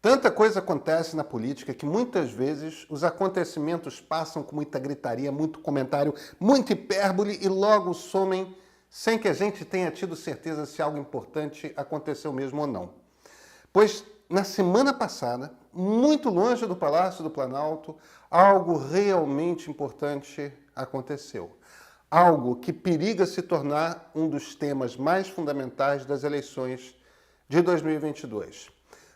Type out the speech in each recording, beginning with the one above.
Tanta coisa acontece na política que muitas vezes os acontecimentos passam com muita gritaria, muito comentário, muita hipérbole e logo somem sem que a gente tenha tido certeza se algo importante aconteceu mesmo ou não. Pois na semana passada, muito longe do Palácio do Planalto, algo realmente importante aconteceu. Algo que periga se tornar um dos temas mais fundamentais das eleições de 2022.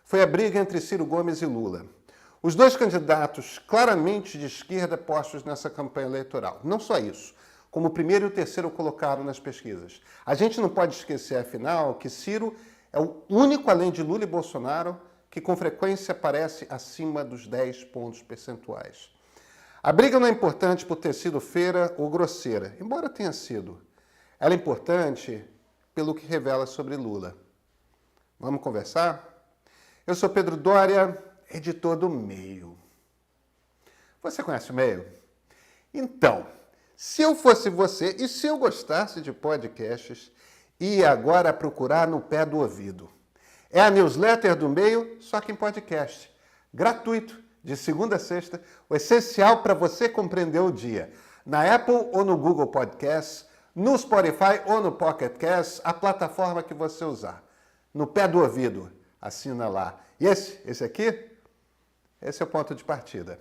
Foi a briga entre Ciro Gomes e Lula. Os dois candidatos claramente de esquerda postos nessa campanha eleitoral. Não só isso, como o primeiro e o terceiro colocaram nas pesquisas. A gente não pode esquecer, afinal, que Ciro é o único, além de Lula e Bolsonaro, que com frequência aparece acima dos 10 pontos percentuais. A briga não é importante por ter sido feira ou grosseira, embora tenha sido. Ela é importante pelo que revela sobre Lula. Vamos conversar? Eu sou Pedro Doria, editor do Meio. Você conhece o Meio? Então, se eu fosse você e se eu gostasse de podcasts, ia agora procurar no pé do ouvido. É a newsletter do Meio, só que em podcast. Gratuito, de segunda a sexta, o essencial para você compreender o dia. Na Apple ou no Google Podcasts, no Spotify ou no Pocket Casts, a plataforma que você usar. No pé do ouvido. Assina lá. E esse aqui? Esse é o ponto de partida.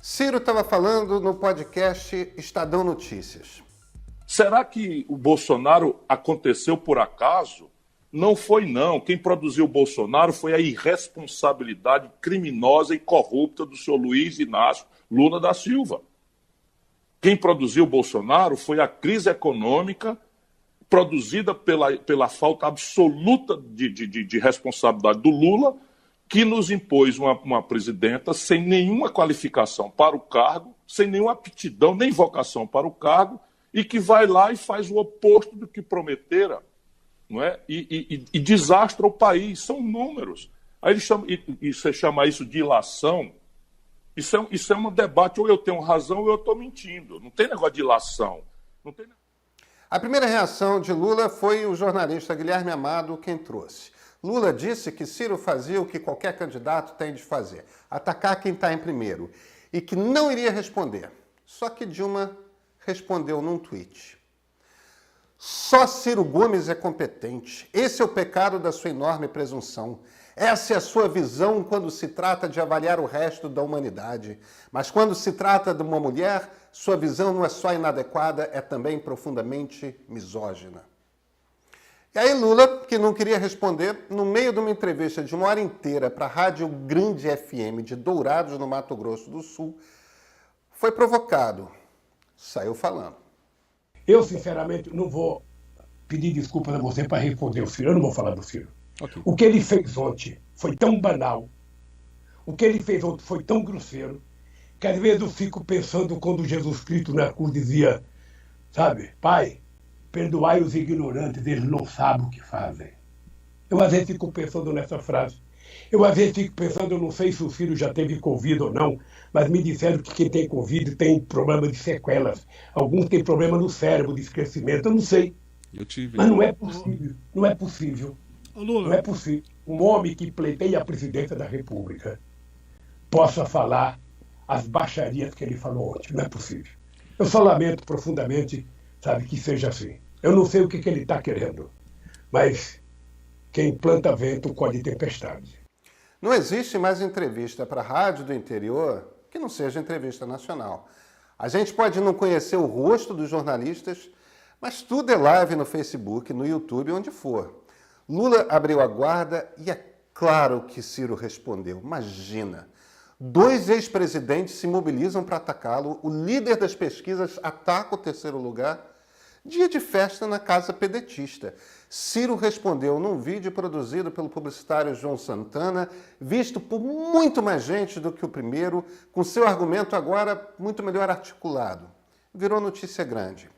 Ciro estava falando no podcast Estadão Notícias. Será que o Bolsonaro aconteceu por acaso? Não foi, não. Quem produziu o Bolsonaro foi a irresponsabilidade criminosa e corrupta do senhor Luiz Inácio Lula da Silva. Quem produziu o Bolsonaro foi a crise econômica produzida pela falta absoluta de responsabilidade do Lula, que nos impôs uma presidenta sem nenhuma qualificação para o cargo, sem nenhuma aptidão nem vocação para o cargo, e que vai lá e faz o oposto do que prometera. Não é? E desastra o país, são números. Aí você chama isso de ilação. Isso é um debate, ou eu tenho razão ou eu estou mentindo. Não tem negócio de ilação. Não tem... A primeira reação de Lula foi o jornalista Guilherme Amado quem trouxe. Lula disse que Ciro fazia o que qualquer candidato tem de fazer, atacar quem está em primeiro, e que não iria responder. Só que Dilma respondeu num tweet. Só Ciro Gomes é competente. Esse é o pecado da sua enorme presunção. Essa é a sua visão quando se trata de avaliar o resto da humanidade. Mas quando se trata de uma mulher, sua visão não é só inadequada, é também profundamente misógina. E aí Lula, que não queria responder, no meio de uma entrevista de 1 hora inteira para a Rádio Grande FM de Dourados, no Mato Grosso do Sul, foi provocado. Saiu falando. Eu, sinceramente, não vou pedir desculpas a você para responder o Ciro. Eu não vou falar do Ciro. Okay. O que ele fez ontem foi tão banal, o que ele fez ontem foi tão grosseiro, que às vezes eu fico pensando quando Jesus Cristo na cruz dizia, sabe, Pai, perdoai os ignorantes, eles não sabem o que fazem. Eu às vezes fico pensando nessa frase. Eu às vezes fico pensando, eu não sei se o Ciro já teve Covid ou não, mas me disseram que quem tem Covid tem problema de sequelas. Alguns têm problema no cérebro, de esquecimento, eu não sei. Mas não é possível, não é possível. Não é possível um homem que pleiteia a presidência da República possa falar as baixarias que ele falou ontem. Não é possível. Eu só lamento profundamente, sabe, que seja assim. Eu não sei o que ele está querendo, mas quem planta vento colhe tempestade. Não existe mais entrevista para a rádio do interior que não seja entrevista nacional. A gente pode não conhecer o rosto dos jornalistas, mas tudo é live no Facebook, no YouTube, onde for. Lula abriu a guarda e é claro que Ciro respondeu. Imagina, 2 ex-presidentes se mobilizam para atacá-lo, o líder das pesquisas ataca o terceiro lugar. Dia de festa na casa pedetista. Ciro respondeu num vídeo produzido pelo publicitário João Santana, visto por muito mais gente do que o primeiro, com seu argumento agora muito melhor articulado. Virou notícia grande.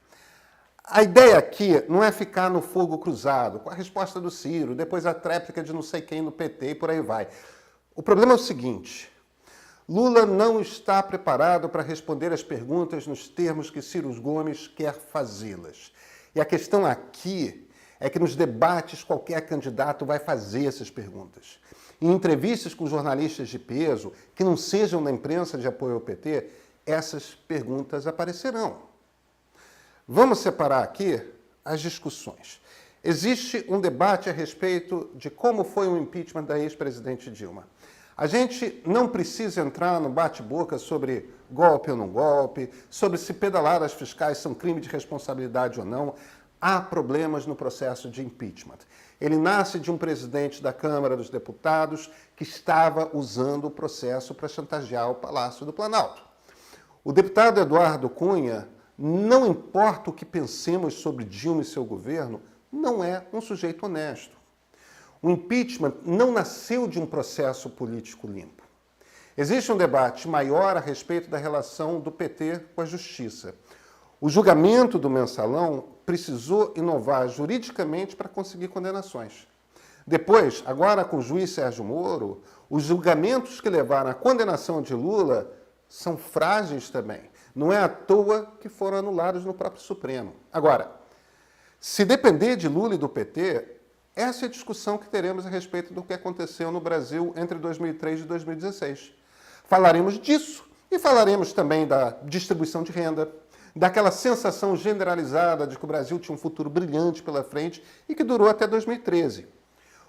A ideia aqui não é ficar no fogo cruzado, com a resposta do Ciro, depois a tréplica de não sei quem no PT e por aí vai. O problema é o seguinte, Lula não está preparado para responder as perguntas nos termos que Ciro Gomes quer fazê-las. E a questão aqui é que nos debates qualquer candidato vai fazer essas perguntas. Em entrevistas com jornalistas de peso, que não sejam da imprensa de apoio ao PT, essas perguntas aparecerão. Vamos separar aqui as discussões. Existe um debate a respeito de como foi o impeachment da ex-presidente Dilma. A gente não precisa entrar no bate-boca sobre golpe ou não golpe, sobre se pedaladas fiscais são crime de responsabilidade ou não. Há problemas no processo de impeachment. Ele nasce de um presidente da Câmara dos Deputados que estava usando o processo para chantagear o Palácio do Planalto. O deputado Eduardo Cunha, não importa o que pensemos sobre Dilma e seu governo, não é um sujeito honesto. O impeachment não nasceu de um processo político limpo. Existe um debate maior a respeito da relação do PT com a justiça. O julgamento do Mensalão precisou inovar juridicamente para conseguir condenações. Depois, agora com o juiz Sérgio Moro, os julgamentos que levaram à condenação de Lula são frágeis também. Não é à toa que foram anulados no próprio Supremo. Agora, se depender de Lula e do PT, essa é a discussão que teremos a respeito do que aconteceu no Brasil entre 2003 e 2016. Falaremos disso e falaremos também da distribuição de renda, daquela sensação generalizada de que o Brasil tinha um futuro brilhante pela frente e que durou até 2013.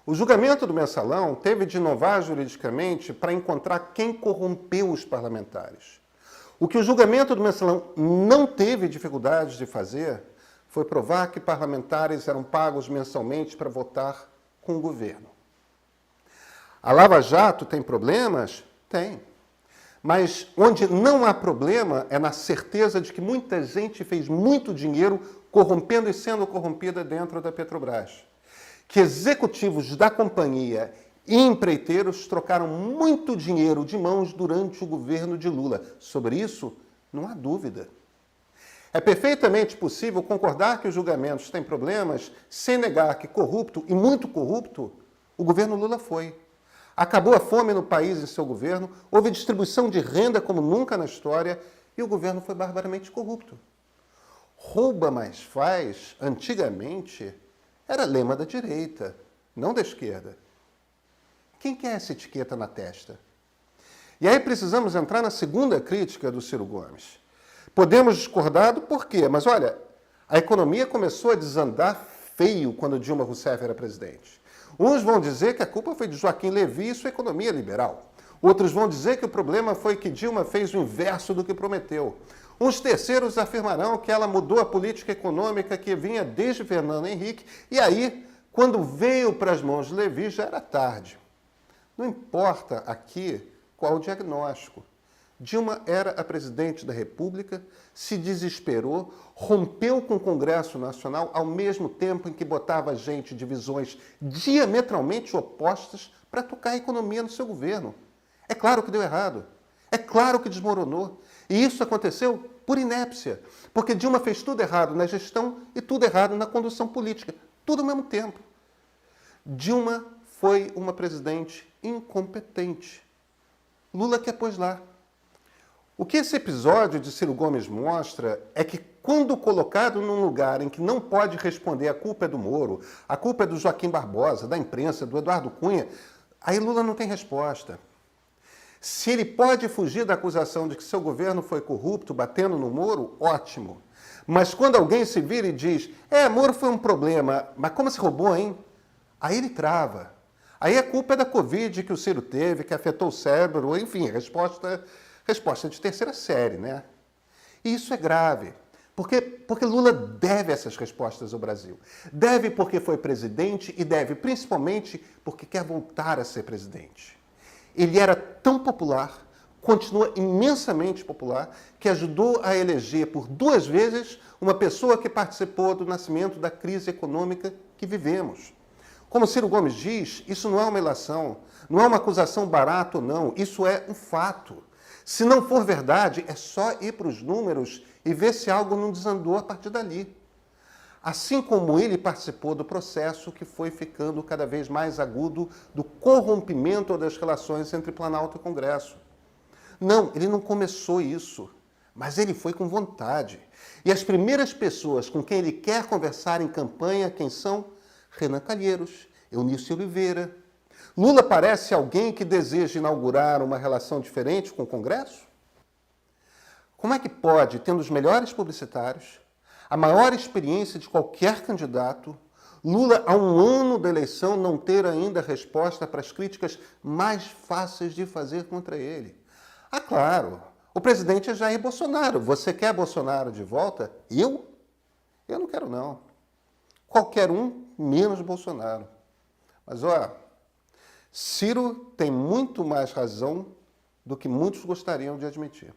O julgamento do Mensalão teve de inovar juridicamente para encontrar quem corrompeu os parlamentares. O que o julgamento do Mensalão não teve dificuldades de fazer foi provar que parlamentares eram pagos mensalmente para votar com o governo. A Lava Jato tem problemas? Tem. Mas onde não há problema é na certeza de que muita gente fez muito dinheiro corrompendo e sendo corrompida dentro da Petrobras. Que executivos da companhia e empreiteiros trocaram muito dinheiro de mãos durante o governo de Lula. Sobre isso, não há dúvida. É perfeitamente possível concordar que os julgamentos têm problemas sem negar que corrupto e muito corrupto o governo Lula foi. Acabou a fome no país em seu governo, houve distribuição de renda como nunca na história e o governo foi barbaramente corrupto. Rouba, mas faz, antigamente, era lema da direita, não da esquerda. Quem quer essa etiqueta na testa? E aí precisamos entrar na segunda crítica do Ciro Gomes. Podemos discordar do porquê, mas olha, a economia começou a desandar feio quando Dilma Rousseff era presidente. Uns vão dizer que a culpa foi de Joaquim Levy e sua economia liberal. Outros vão dizer que o problema foi que Dilma fez o inverso do que prometeu. Uns terceiros afirmarão que ela mudou a política econômica que vinha desde Fernando Henrique e aí, quando veio para as mãos de Levy, já era tarde. Não importa aqui qual o diagnóstico. Dilma era a presidente da República, se desesperou, rompeu com o Congresso Nacional ao mesmo tempo em que botava gente de visões diametralmente opostas para tocar a economia no seu governo. É claro que deu errado, é claro que desmoronou. E isso aconteceu por inépcia, porque Dilma fez tudo errado na gestão e tudo errado na condução política, tudo ao mesmo tempo. Dilma foi uma presidente incompetente. Lula que a pôs lá. O que esse episódio de Ciro Gomes mostra é que, quando colocado num lugar em que não pode responder a culpa é do Moro, a culpa é do Joaquim Barbosa, da imprensa, do Eduardo Cunha, aí Lula não tem resposta. Se ele pode fugir da acusação de que seu governo foi corrupto, batendo no Moro, ótimo. Mas quando alguém se vira e diz, Moro foi um problema, mas como se roubou, hein? Aí ele trava. Aí a culpa é da Covid que o Ciro teve, que afetou o cérebro, enfim, resposta de terceira série, né? E isso é grave, porque Lula deve essas respostas ao Brasil. Deve porque foi presidente e deve principalmente porque quer voltar a ser presidente. Ele era tão popular, continua imensamente popular, que ajudou a eleger por 2 vezes uma pessoa que participou do nascimento da crise econômica que vivemos. Como Ciro Gomes diz, isso não é uma ilação, não é uma acusação barata ou não, isso é um fato. Se não for verdade, é só ir para os números e ver se algo não desandou a partir dali. Assim como ele participou do processo que foi ficando cada vez mais agudo do corrompimento das relações entre Planalto e Congresso. Não, ele não começou isso, mas ele foi com vontade. E as primeiras pessoas com quem ele quer conversar em campanha, quem são? Renan Calheiros, Eunice Oliveira. Lula parece alguém que deseja inaugurar uma relação diferente com o Congresso? Como é que pode, tendo os melhores publicitários, a maior experiência de qualquer candidato, Lula, a um ano da eleição, não ter ainda resposta para as críticas mais fáceis de fazer contra ele? Ah, claro, o presidente é Jair Bolsonaro. Você quer Bolsonaro de volta? Eu? Eu não quero, não. Qualquer um, menos Bolsonaro. Mas, ó, Ciro tem muito mais razão do que muitos gostariam de admitir.